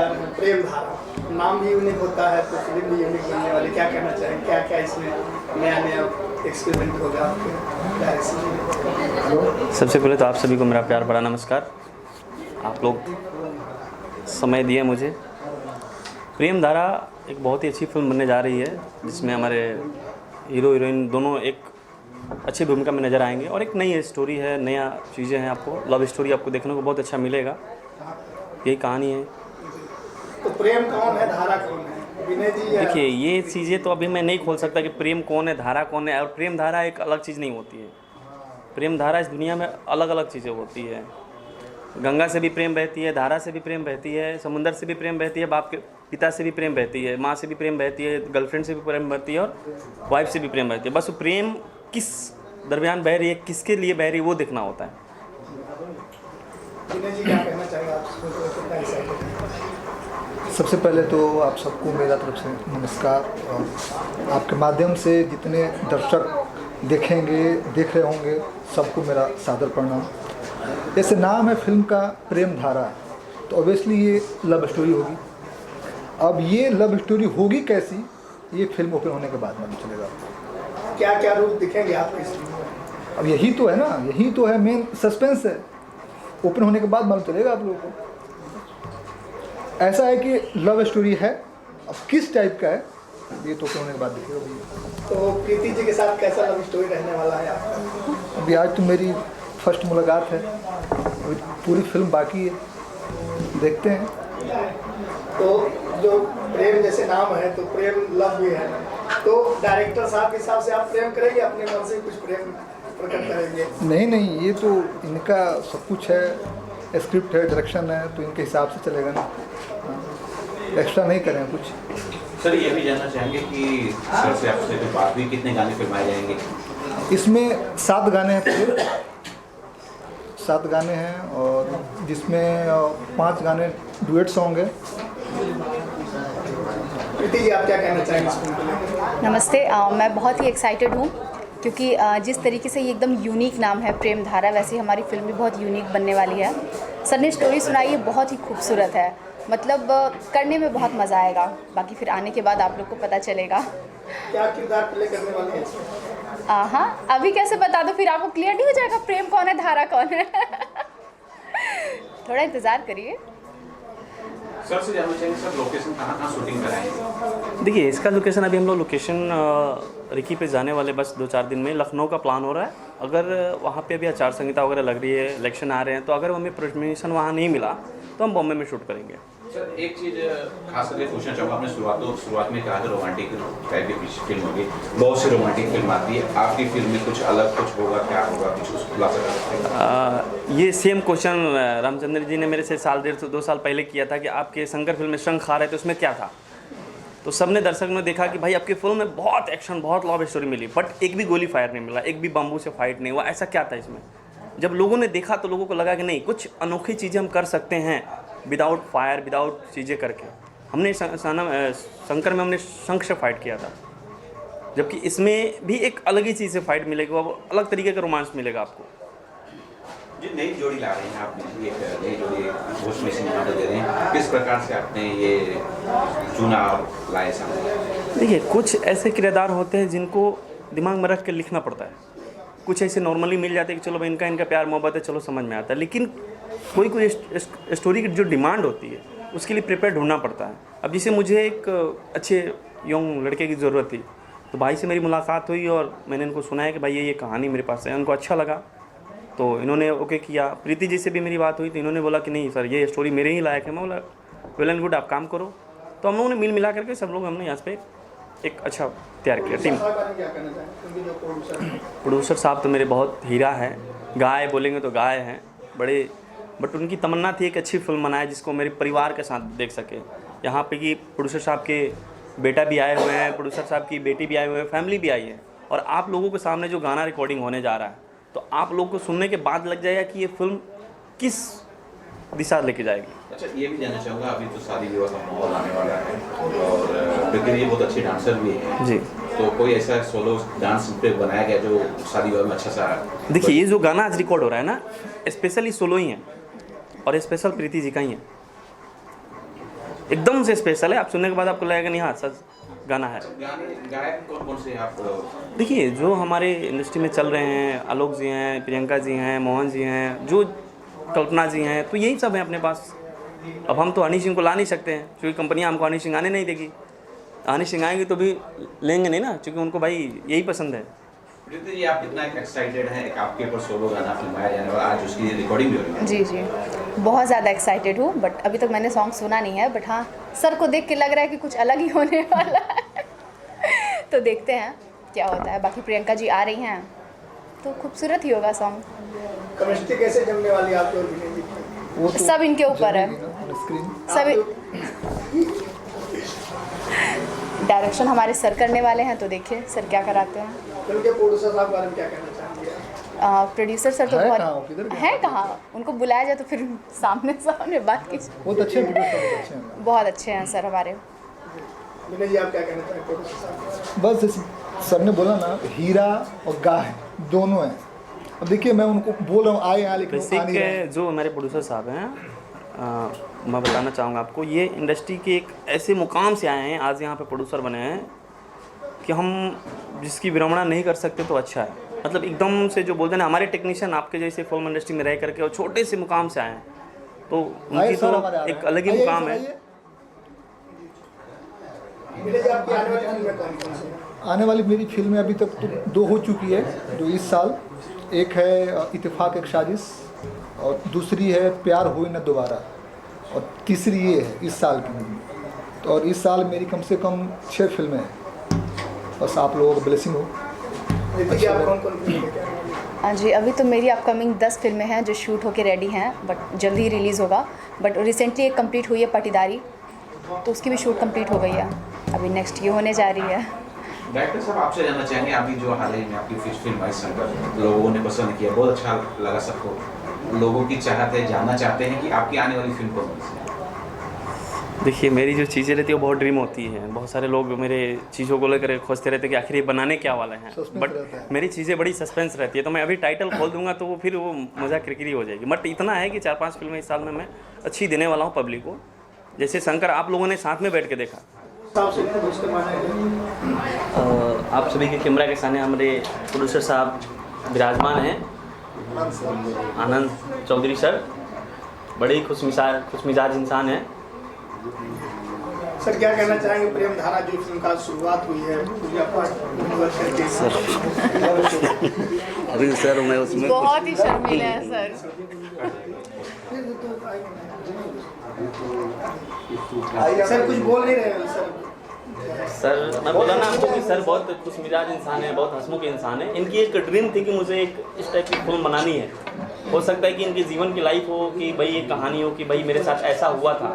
जा रहे हैं, प्रेम धारा नाम भी यूनिक होता है तो फिल्म भी यूनिक बनने वाली, क्या कहना चाहेंगे, क्या क्या इसमें नया नया एक्सपेरिमेंट होगा आपके डायरेक्शन? सबसे पहले तो आप सभी को मेरा प्यार भरा नमस्कार। आप लोग समय दिए मुझे। प्रेम धारा एक बहुत ही अच्छी फिल्म बनने जा रही है जिसमें हमारे हीरो हीरोइन दोनों एक अच्छी भूमिका में नज़र आएंगे और एक नई स्टोरी है, नया चीज़ें हैं। आपको लव स्टोरी आपको देखने को बहुत अच्छा मिलेगा। यही कहानी है। तो प्रेम कौन है, धारा कौन है, विनय जी? देखिए, ये चीज़ें तो अभी मैं नहीं खोल सकता कि प्रेम कौन है, धारा कौन है। और प्रेम धारा एक अलग चीज़ नहीं होती है। प्रेम धारा इस दुनिया में अलग अलग चीज़ें होती है। गंगा से भी प्रेम बहती है, धारा से भी प्रेम बहती है, समुंदर से भी प्रेम बहती है, बाप के पिता से भी प्रेम बहती है, माँ से भी प्रेम बहती है, गर्लफ्रेंड से भी प्रेम बहती है और वाइफ से भी प्रेम बहती है। बस वो प्रेम किस दरमियान बह रही है, किसके लिए बह रही है, वो देखना होता है। विनय जी क्या कहना चाहेंगे आप? सबसे पहले तो आप सबको मेरा तरफ से नमस्कार, और आपके माध्यम से जितने दर्शक देख रहे होंगे सबको मेरा सादर प्रणाम। जैसे नाम है फिल्म का प्रेम धारा, तो ऑब्वियसली ये लव स्टोरी होगी। अब ये लव स्टोरी होगी कैसी, ये फिल्म ओपन होने के बाद मालूम चलेगा। क्या क्या रूप दिखेंगे आपको इस फिल्म में? अब यही तो है ना, यही तो है मेन सस्पेंस है। ओपन होने के बाद मालूम चलेगा आप लोगों को। ऐसा है कि लव स्टोरी है, अब किस टाइप का है ये तो ओपन होने के बाद दिखेगा भैया। तो प्रीति जी के साथ कैसा लव स्टोरी रहने वाला है आपका? अभी आज तो मेरी फर्स्ट मुलाकात है, अभी पूरी फिल्म बाकी है, देखते हैं। तो जो प्रेम जैसे नाम है तो प्रेम लव भी है, तो डायरेक्टर साहब के हिसाब से आप प्रेम करेंगे, अपने मन से कुछ प्रेम प्रकट करेंगे? नहीं, ये तो इनका सब कुछ है, स्क्रिप्ट है, डायरेक्शन है, तो इनके हिसाब से चलेगा ना। एक्स्ट्रा नहीं करें कुछ। सर ये भी जानना चाहेंगे कि सर से आपसे जो बात हुई, कितने गाने फिल्माए जाएंगे? इसमें 7 गाने हैं पूरे, 7 गाने हैं, और जिसमें 5 गाने डुएट सॉन्ग है। प्रीति जी आप क्या कहना चाहेंगे इस फिल्म को लेकर? नमस्ते। मैं बहुत ही एक्साइटेड हूँ क्योंकि जिस तरीके से ये एकदम यूनिक नाम है प्रेम धारा, वैसे हमारी फिल्म भी बहुत यूनिक बनने वाली है। सर ने स्टोरी सुनाई है, बहुत ही खूबसूरत है, मतलब करने में बहुत मज़ा आएगा। बाकी फिर आने के बाद आप लोग को पता चलेगा। क्या किरदार प्ले करने वाले हैं? हाँ, अभी कैसे बता दो, फिर आपको क्लियर नहीं हो जाएगा प्रेम कौन है, धारा कौन है। थोड़ा इंतज़ार करिए। सर से जानना चाहेंगे सर, लोकेशन कहाँ शूटिंग कराएंगे? देखिए, इसका लोकेशन अभी हम लोग लोकेशन रिकी पे जाने वाले बस 2-4 दिन में। लखनऊ का प्लान हो रहा है। अगर वहाँ पे अभी आचार संहिता वगैरह लग रही है, इलेक्शन आ रहे हैं, तो अगर हमें परमिशन वहाँ नहीं मिला तो हम बॉम्बे में शूट करेंगे। सर एक चीज़ खास करके पूछना चाहूँगा, आपने शुरुआत में कहा कि रोमांटिक टाइप की फिल्म होगी, बहुत सी रोमांटिक फिल्म आती है, आपकी फिल्म में कुछ अलग कुछ होगा, क्या होगा, कुछ उसको खुलासा कर सकते हैं? ये सेम क्वेश्चन रामचंद्र जी ने मेरे से 1.5-2 साल पहले किया था कि आपके शंकर फिल्म में शंख आ रहे थे, उसमें क्या था। तो सबने दर्शक ने देखा कि भाई आपकी फिल्म में बहुत एक्शन, बहुत लव स्टोरी मिली, बट एक भी गोली फायर नहीं मिला, एक भी बम्बू से फाइट नहीं हुआ। ऐसा क्या था इसमें? जब लोगों ने देखा तो लोगों को लगा कि नहीं, कुछ अनोखी चीज़ें हम कर सकते हैं विदाउट फायर, विदाउट चीज़ें करके। हमने शंकर में हमने शंख से फाइट किया था, जबकि इसमें भी एक अलग ही चीज़ से फाइट मिलेगी, वो अलग तरीके का रोमांस मिलेगा आपको। जी नई जोड़ी ला रहे हैं आपने, एक नई जोड़ी भोजपुरी सिनेमा में दे रहे हैं, किस प्रकार से आपने ये चुनाव लाए सामने? देखिए, कुछ ऐसे किरदार होते हैं जिनको दिमाग में रख के लिखना पड़ता है। कुछ ऐसे नॉर्मली मिल जाते हैं कि चलो भाई इनका प्यार मोहब्बत है, चलो समझ में आता है। लेकिन कोई स्टोरी की जो डिमांड होती है उसके लिए प्रिपेयर ढूंढना पड़ता है। अब जैसे मुझे एक अच्छे यंग लड़के की ज़रूरत थी, तो भाई से मेरी मुलाकात हुई और मैंने इनको सुनाया कि भाई ये कहानी मेरे पास है। उनको अच्छा लगा तो इन्होंने ओके किया। प्रीति जी से भी मेरी बात हुई तो इन्होंने बोला कि नहीं सर, ये स्टोरी मेरे ही लायक है। मैं बोला वेल एंड गुड, आप काम करो। तो हम लोगों ने मिला करके सब लोग हमने यहाँ पे एक अच्छा तैयार किया टीम। प्रोड्यूसर साहब तो मेरे बहुत हीरा हैं, गाय बोलेंगे तो गाय हैं बड़े, बट उनकी तमन्ना थी एक अच्छी फिल्म बनाए जिसको मेरे परिवार के साथ देख सके। यहाँ पे कि प्रोड्यूसर साहब के बेटा भी आए हुए हैं, प्रोड्यूसर साहब की बेटी भी आए हुए हैं, फैमिली भी आई है, और आप लोगों के सामने जो गाना रिकॉर्डिंग होने जा रहा है तो आप लोगों को सुनने के बाद लग जाएगा कि ये फिल्म किस दिशा लेके जाएगी। अच्छा ये भी जानना चाहूँगा, अभी तो शादी विवाह का माहौल आने वाला है और प्रीति ये बहुत अच्छी डांसर भी है जी, तो कोई ऐसा सोलो डांस पे बनाया गया जो शादी विवाह में अच्छा सा? देखिए ये जो गाना आज रिकॉर्ड हो रहा है ना, स्पेशली सोलो ही है और स्पेशल प्रीति जी का ही है। एकदम से स्पेशल है। आप सुनने के बाद आपको लगेगा नहीं हाँ सच गाना है। गाने गायक कौन कौन से आप देखिए जो हमारे इंडस्ट्री में चल रहे हैं, आलोक जी हैं, प्रियंका जी हैं, मोहन जी हैं, जो कल्पना जी हैं, तो यही सब हैं अपने पास। अब हम तो हनी सिंह को ला नहीं सकते हैं क्योंकि कंपनियां हमको हनी सिंह आने नहीं देगी। हनी सिंह आएंगे तो भी लेंगे नहीं ना, क्योंकि उनको भाई यही पसंद है। प्रीति जी आप कितना एक्साइटेड हैं आपके ऊपर सोलो गाना फिल्माया जाने वाला, आज उसकी रिकॉर्डिंग भी हो रही है? जी जी, बहुत ज़्यादा एक्साइटेड हूँ, बट अभी तक मैंने सॉन्ग सुना नहीं है। बट हाँ, सर को देख के लग रहा है कि कुछ अलग ही होने वाला है। तो देखते हैं क्या होता है। बाकी प्रियंका जी आ रही हैं तो खूबसूरत ही होगा सॉन्ग। केमिस्ट्री कैसे जमने वाली है आपके और विनय जी की? वो तो सब इनके ऊपर है। स्क्रीन सब डायरेक्शन हमारे सर करने वाले हैं, तो देखिए सर क्या कराते हैं। फिल्म के प्रोड्यूसर साहब के बारे में क्या कहना चाहेंगे? प्रोड्यूसर सर तो है बहुत कहाँ वो, किधर गए? है कहाँ, उनको बुलाया जाए तो फिर सामने सामने बात की। बहुत अच्छे हैं। बहुत अच्छे हैं सर हमारे। विनय जी आप क्या कहना चाहेंगे प्रोड्यूसर साहब? बस सर ने बोला ना, हीरा और गाय दोनों हैं। अब देखिए मैं उनको बोल रहा हूँ आए यहाँ, लेकिन वो आ नहीं रहे हैं। बेसिक जो हमारे प्रोड्यूसर साहब हैं, मैं बताना चाहूँगा आपको, ये इंडस्ट्री के एक ऐसे मुकाम से आए हैं, आज यहाँ पे प्रोड्यूसर बने हैं कि हम जिसकी विरमणा नहीं कर सकते तो अच्छा है। मतलब एकदम से जो बोलते हैं ना, हमारे टेक्नीशियन आपके जैसे फिल्म इंडस्ट्री में रह करके और छोटे से मुकाम से आए हैं, तो उनकी सर, तो हमारे आ रहे एक हैं। अलग ही आइए, मुकाम सर, है। आइए। विनय जी आपकी आने वाली फिल्में कौन कौन सी हैं? आने वाली मेरी फिल्में अभी तक तो 2 हो चुकी है जो इस साल। एक है इत्तेफाक एक साजिश, और दूसरी है प्यार हुई न दोबारा, और तीसरी ये है इस साल की। तो और इस साल मेरी कम से कम 6 फिल्में हैं। बस आप लोगों को ब्लेसिंग हो। प्रीति जी आप कौन कौन फिल्म लेके आए हैं? हाँ जी, अभी तो मेरी अपकमिंग 10 फिल्में हैं जो शूट होके रेडी हैं, बट जल्दी ही रिलीज़ होगा। बट रिसेंटली एक कंप्लीट हुई है पटीदारी, तो उसकी भी शूट कंप्लीट हो गई है। अभी नेक्स्ट ये होने जा रही है। डायरेक्टर साहब आपसे जानना चाहेंगे, अभी जो हाल ही में आपकी फिल्म आई शंकर लोगों ने पसंद किया, बहुत अच्छा लगा सबको, लोगों की चाहत है, जानना चाहते हैं कि आपकी आने वाली फिल्म कौन सी है? देखिए मेरी जो चीज़ें रहती है वो बहुत ड्रीम होती हैं। बहुत सारे लोग मेरे चीज़ों को लेकर खोजते रहते हैं कि आखिर ये बनाने क्या वाले हैं, Suspense बट रहता है। मेरी चीज़ें बड़ी सस्पेंस रहती है। तो मैं अभी टाइटल खोल दूंगा तो वो फिर वो मज़ा किरकिरी हो जाएगी। बट इतना है कि 4-5 फिल्में इस साल में मैं अच्छी देने वाला हूँ पब्लिक को। जैसे शंकर आप लोगों ने साथ में बैठ के देखा, साहब से उसके माने आप सभी के कैमरा के सामने हमारे प्रोड्यूसर साहब विराजमान हैं, आनंद चौधरी सर, बड़े ही खुशमिजाज इंसान हैं। सर क्या कहना चाहेंगे प्रेम धारा जो फिल्म का शुरुआत हुई है पूजा पाठ करके? अभी सर मैं उसमें बहुत ही शर्मीले हैं सर। सर कुछ बोल नहीं रहे हैं सर। सर मैं बोला ना आपको कि सर बहुत खुशमिजाज इंसान है, बहुत हंसमुख इंसान है। इनकी एक ड्रीम थी कि मुझे एक इस टाइप की फिल्म बनानी है। हो सकता है कि इनके जीवन की लाइफ हो कि भाई एक कहानी हो कि भाई मेरे साथ ऐसा हुआ था,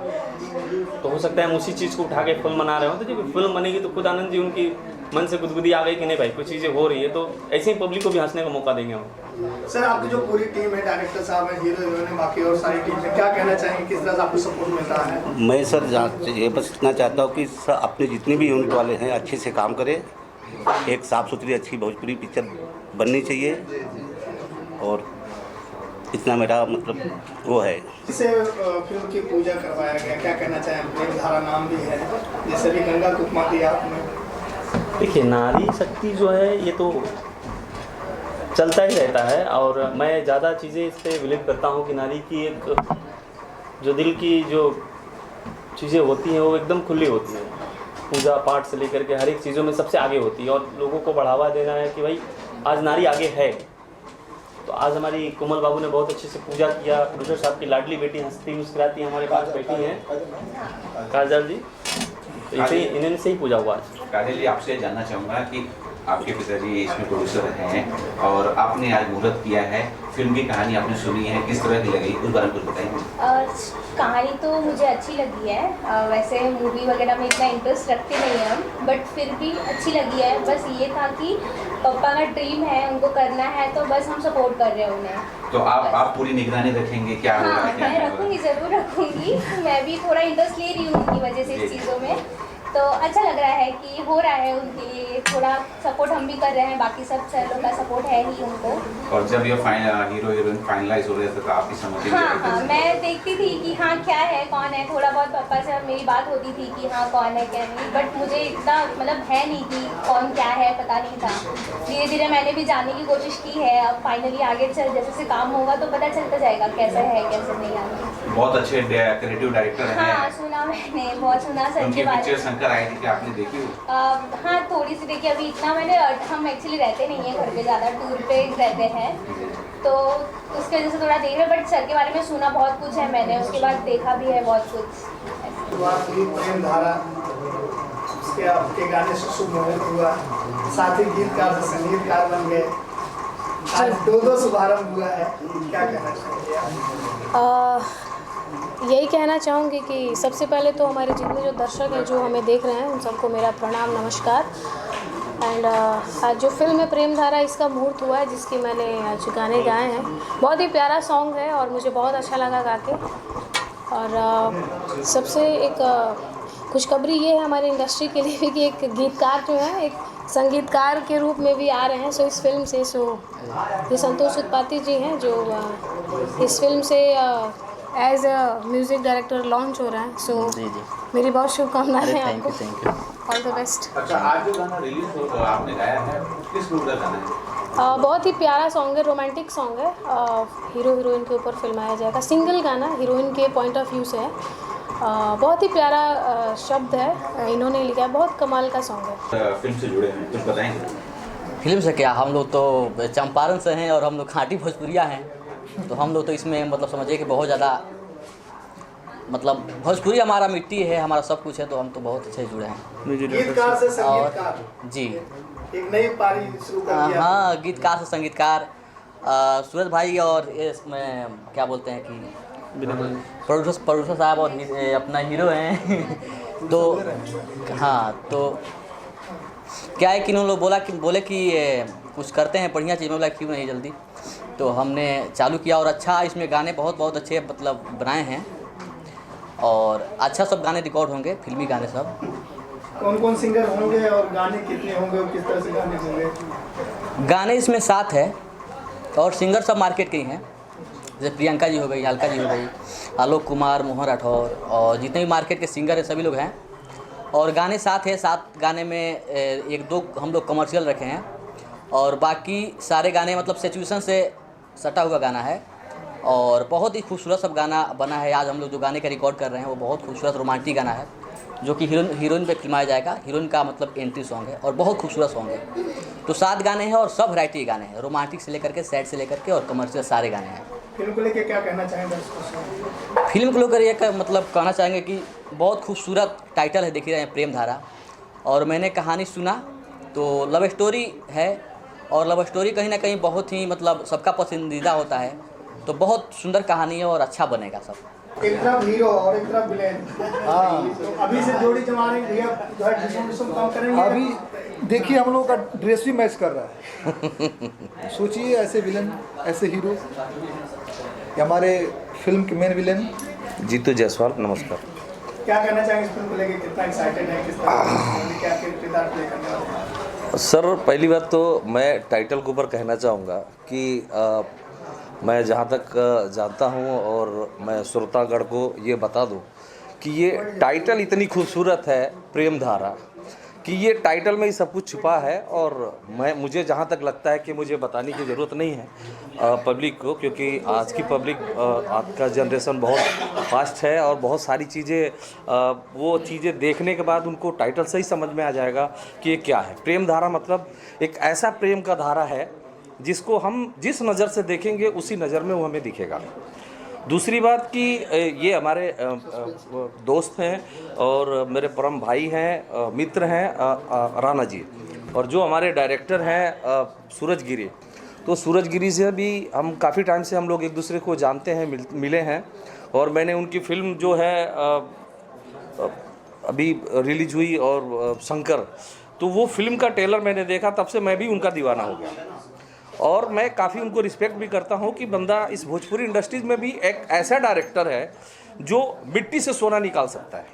तो हो सकता है हम उसी चीज़ को उठा के फिल्म बना रहे हो। तो जब फिल्म बनेगी तो खुद आनंद जी उनकी मन से गुदगुदी आ गई कि नहीं भाई कुछ चीज़ें हो रही है, तो ऐसे ही पब्लिक को भी हंसने का मौका देंगे हम। सर आपकी जो पूरी टीम है, डायरेक्टर साहब है, हीरो हीरोइन है, बाकी और सारी टीम है, क्या कहना चाहेंगे, किस तरह से आपको सपोर्ट मिल रहा है? मैं सर ये बस इतना चाहता हूँ कि सर अपने जितने भी यूनिट वाले हैं अच्छे से काम करें। एक साफ़ सुथरी अच्छी भोजपुरी पिक्चर बननी चाहिए, और इतना मेरा मतलब वो है। इससे फिल्म की पूजा करवाया गया, क्या कहना चाहें? प्रेम धारा नाम भी है, जैसे भी गंगा को उपमा दिया आपने। देखिए नारी शक्ति जो है ये तो चलता ही रहता है, और मैं ज़्यादा चीज़ें इस पर बिलीव करता हूँ कि नारी की एक जो दिल की जो चीज़ें होती हैं वो एकदम खुली होती हैं। पूजा पाठ से लेकर के हर एक चीज़ों में सबसे आगे होती है, और लोगों को बढ़ावा देना है कि भाई आज नारी आगे है। तो आज हमारी कोमल बाबू ने बहुत अच्छे से पूजा किया। प्रोड्यूसर साहब की लाडली बेटी हंसती मुस्कुराती हमारे पास बैठी हैं, काजल जी, तो इसे इन्होंने से ही पूजा हुआ आज। काजल जी आपसे जानना चाहूँगा कि आपके पिताजी इसमें प्रोड्यूसर हैं और आपने आज मुहूर्त किया है, फिल्म की कहानी आपने सुनी है, किस तरह की लगी उस बारे में कुछ बताइए। कहानी तो मुझे अच्छी लगी है। वैसे मूवी वगैरह में इतना इंटरेस्ट रखते नहीं हैं हम, बट फिर भी अच्छी लगी है। बस ये था कि पापा का ड्रीम है, उनको करना है, तो बस हम सपोर्ट कर रहे हैं उन्हें। तो आप पूरी निगरानी रखेंगे क्या होगा? हाँ, मैं रखूँगी, ज़रूर रखूँगी। मैं भी थोड़ा इंटरेस्ट ले रही हूँ उनकी वजह से इस चीज़ों में, तो अच्छा लग रहा है कि हो रहा है उनके लिए, थोड़ा सपोर्ट हम भी कर रहे हैं, बाकी सब सर लोग का सपोर्ट है ही उनको। और जब ये हीरो हीरोइन फाइनलाइज हो रहे थे तो आपकी समझ में हाँ, मैं देखती थी कि हाँ क्या है कौन है, थोड़ा बहुत पापा से मेरी बात होती थी कि हाँ कौन है क्या नहीं, बट मुझे इतना मतलब है नहीं कि कौन क्या है, पता नहीं था। धीरे धीरे मैंने भी जानने की कोशिश की है, अब फाइनली आगे चल जैसे से काम होगा तो पता चलता जाएगा कैसा है कैसे नहीं आगे। बहुत अच्छे क्रिएटिव डायरेक्टर हैं। हाँ, सुना मैंने, बहुत सुना सर के बारे में। शंकर आई थी, क्या आपने देखी? हाँ, थोड़ी सी देखी, अभी इतना मैंने, हम एक्चुअली रहते नहीं हैं घर पे, ज़्यादा टूर पे रहते हैं, तो उसकी वजह से थोड़ा देख रहे, बट सर के बारे में सुना बहुत कुछ है मैंने, उसके बाद देखा भी है बहुत कुछ। प्रेम धारा, उसके आपके गाने से शुभ मुहूर्त हुआ, साथ ही गीतकार से संगीतकार बन गए, आज दो शुभारंभ हुआ है, क्या कहना चाहिए आप? यही कहना चाहूँगी कि सबसे पहले तो हमारे जितने जो दर्शक हैं जो हमें देख रहे हैं उन सबको मेरा प्रणाम, नमस्कार। एंड आज जो फिल्म है प्रेम धारा, इसका मुहूर्त हुआ है जिसकी मैंने आज गाने गाए हैं। बहुत ही प्यारा सॉन्ग है और मुझे बहुत अच्छा लगा गा के। और सबसे एक खुशखबरी ये है हमारी इंडस्ट्री के लिए भी कि एक गीतकार जो है एक संगीतकार के रूप में भी आ रहे हैं। सो इस फिल्म से ये संतोष उत्पाती जी हैं जो इस फिल्म से as a music director launch हो रहा है। सो मेरी बहुत शुभकामनाएं हैं आपको, ऑल द बेस्ट। अच्छा, आज जो गाना रिलीज हो आपने गाया है, किस ग्रुप का गाना है? बहुत ही प्यारा सॉन्ग है, रोमांटिक सॉन्ग है, हीरो हीरोइन के ऊपर फिल्माया जाएगा, सिंगल गाना हीरोइन के पॉइंट ऑफ व्यू से है। बहुत ही प्यारा शब्द है, इन्होंने लिखा है, बहुत कमाल का सॉन्ग है। फिल्म से जुड़े हैं, कुछ बताएंगे? फिल्म से क्या, हम लोग तो चंपारण से हैं और हम लोग खाटी भोजपुरिया हैं, तो हम लोग तो इसमें मतलब समझिए कि बहुत ज़्यादा मतलब भोजपुरी हमारा मिट्टी है, हमारा सब कुछ है, तो हम तो बहुत अच्छे जुड़े हैं। गीतकार से संगीतकार जी, एक नई पारी शुरू कर दिया। हाँ, गीतकार से संगीतकार सूरज भाई और इसमें क्या बोलते हैं कि प्रोड्यूसर साहब और अपना हीरो हैं तो हाँ, तो क्या है कि उन लोग बोले कि कुछ करते हैं बढ़िया चीज़ में, बोला क्यों नहीं जल्दी, तो हमने चालू किया। और अच्छा इसमें गाने बहुत अच्छे मतलब बनाए हैं और अच्छा सब गाने रिकॉर्ड होंगे, फिल्मी गाने सब। कौन कौन सिंगर होंगे और गाने कितने होंगे और किस तरह से गाने होंगे? गाने इसमें 7 है और सिंगर सब मार्केट के ही हैं, जैसे प्रियंका जी हो गई, अलका जी हो गई, आलोक कुमार, मोहन राठौर और जितने भी मार्केट के सिंगर हैं सभी लोग हैं। और गाने 7 है, 7 गाने में 1-2 हम लोग कमर्शियल रखे हैं और बाकी सारे गाने मतलब सिचुएशन से सटा हुआ गाना है और बहुत ही खूबसूरत सब गाना बना है। आज हम लोग जो गाने का रिकॉर्ड कर रहे हैं वो बहुत खूबसूरत रोमांटिक गाना है जो कि हीरोइन पे फिल्माया जाएगा। हीरोइन का मतलब एंट्री सॉन्ग है और बहुत खूबसूरत सॉन्ग है। तो 7 गाने हैं और सब वैरायटी गाने हैं, रोमांटिक से लेकर के, सैड से लेकर के और कमर्शियल सारे गाने हैं। फिल्म को लेकर क्या कहना चाहेंगे? फिल्म को लेकर ये मतलब कहना चाहेंगे कि बहुत खूबसूरत टाइटल है, देख रहे हैं प्रेम धारा, और मैंने कहानी सुना तो लव स्टोरी है और लव स्टोरी कहीं ना कहीं बहुत ही मतलब सबका पसंदीदा होता है, तो बहुत सुंदर कहानी है और अच्छा बनेगा सब। एक तरफ हीरो और एक तरफ विलेन। हाँ, तो अभी से जोड़ी जमा रहे हैं भैया, जो है डिस्ट्रीब्यूशन काम करेंगे। अभी देखिए हम लोगों का ड्रेस भी मैच कर रहा है। सोचिए ऐसे विलेन, ऐसे हीरो। हमारे फिल्म के मेन विलेन जीतू जायसवाल, नमस्कार। क्या कहना चाहेंगे इस फिल्म को लेकर, कितना एक्साइटेड है, किस तरह क्या किरदार प्ले करने वाले हैं? सर, पहली बात तो मैं टाइटल के ऊपर कहना चाहूँगा कि मैं जहाँ तक जानता हूँ और मैं श्रोतागण को ये बता दूँ कि ये टाइटल इतनी खूबसूरत है प्रेम धारा कि ये टाइटल में ही सब कुछ छुपा है। और मुझे जहाँ तक लगता है कि मुझे बताने की ज़रूरत नहीं है पब्लिक को, क्योंकि आज की पब्लिक, आज का जनरेशन बहुत फास्ट है और बहुत सारी चीज़ें वो चीज़ें देखने के बाद उनको टाइटल से ही समझ में आ जाएगा कि ये क्या है। प्रेम धारा मतलब एक ऐसा प्रेम का धारा है जिसको हम जिस नज़र से देखेंगे उसी नज़र में वो हमें दिखेगा। दूसरी बात कि ये हमारे दोस्त हैं और मेरे परम भाई हैं, मित्र हैं राणा जी, और जो हमारे डायरेक्टर हैं सूरज गिरी। तो सूरज गिरी से भी हम काफ़ी टाइम से हम लोग एक दूसरे को जानते हैं, मिले हैं। और मैंने उनकी फिल्म जो है अभी रिलीज हुई और शंकर, तो वो फिल्म का ट्रेलर मैंने देखा, तब से मैं भी उनका दीवाना हो गया। और मैं काफ़ी उनको रिस्पेक्ट भी करता हूँ कि बंदा इस भोजपुरी इंडस्ट्रीज़ में भी एक ऐसा डायरेक्टर है जो मिट्टी से सोना निकाल सकता है।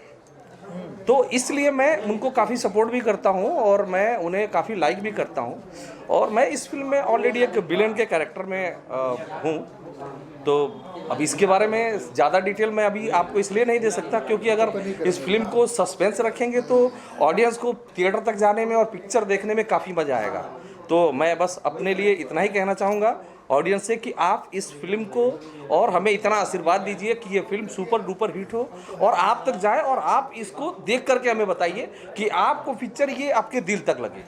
तो इसलिए मैं उनको काफ़ी सपोर्ट भी करता हूँ और मैं उन्हें काफ़ी लाइक भी करता हूँ। और मैं इस फिल्म में ऑलरेडी एक विलेन के कैरेक्टर में हूँ। तो अब इसके बारे में ज़्यादा डिटेल मैं अभी आपको इसलिए नहीं दे सकता क्योंकि अगर इस फिल्म को सस्पेंस रखेंगे तो ऑडियंस को थिएटर तक जाने में और पिक्चर देखने में काफ़ी मज़ा आएगा। तो मैं बस अपने लिए इतना ही कहना चाहूँगा ऑडियंस से कि आप इस फिल्म को और हमें इतना आशीर्वाद दीजिए कि ये फिल्म सुपर डुपर हिट हो और आप तक जाए और आप इसको देख करके हमें बताइए कि आपको पिक्चर ये आपके दिल तक लगे।